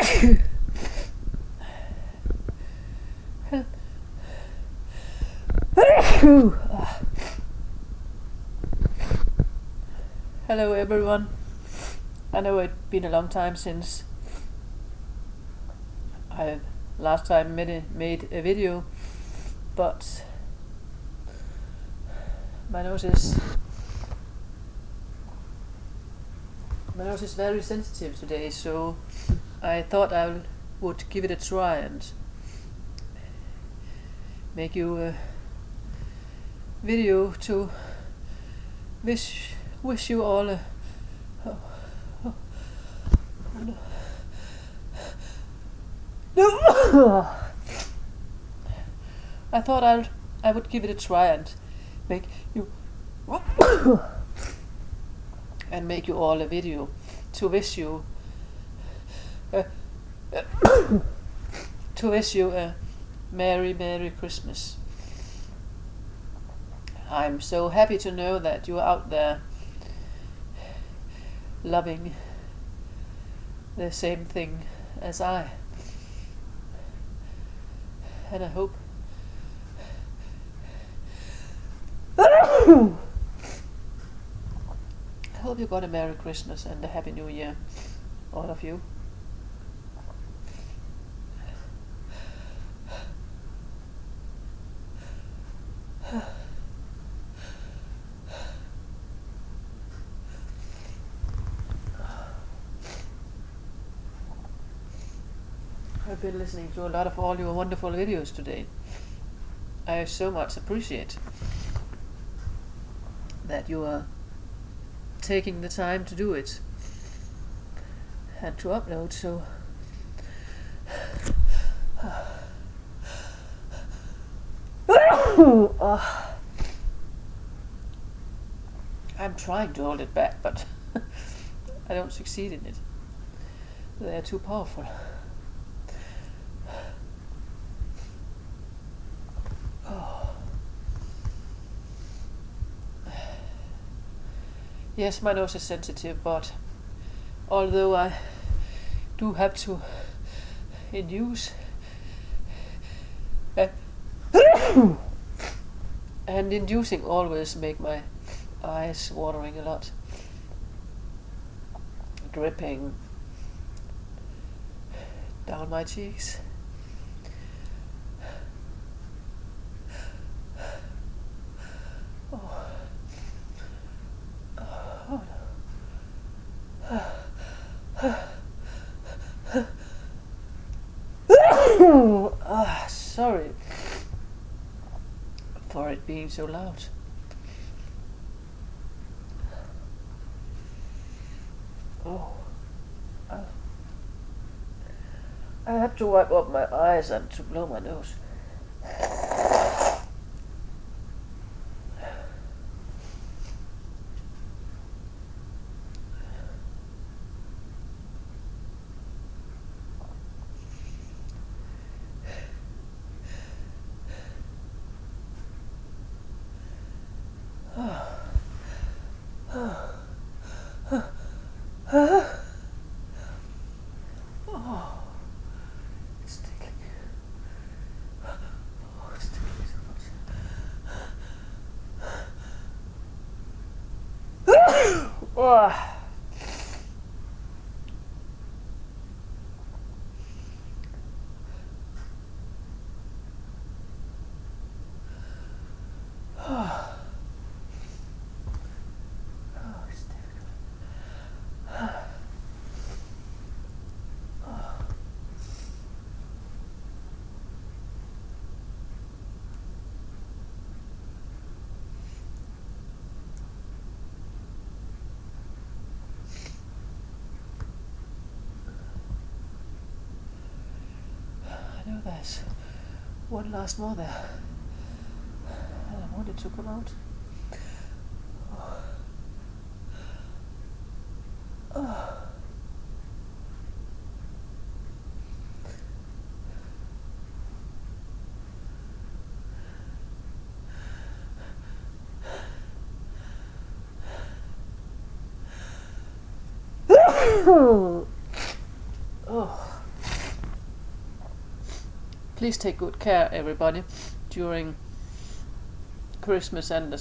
Hello everyone. I know it's been a long time since I last time made a video, but my nose is very sensitive today, so I thought I would give it a try and make you a video to wish you all a I thought I would give it a try and make you all a video to wish you a Merry Christmas. I'm so happy to know that you're out there loving the same thing as I. And I hope you got a Merry Christmas and a Happy New Year, all of you. I've been listening to a lot of all your wonderful videos today. I so much appreciate that you are taking the time to do it and to upload, so I'm trying to hold it back, but I don't succeed in it. They're too powerful. Yes, my nose is sensitive, but although I do have to induce and inducing always make my eyes watering a lot, dripping down my cheeks. Sorry for it being so loud. I have to wipe up my eyes and to blow my nose. It's tickling. It's tickling so much. It's difficult. I know there's one last more there, and I wanted to come out. Oh. Please take good care, everybody, during Christmas and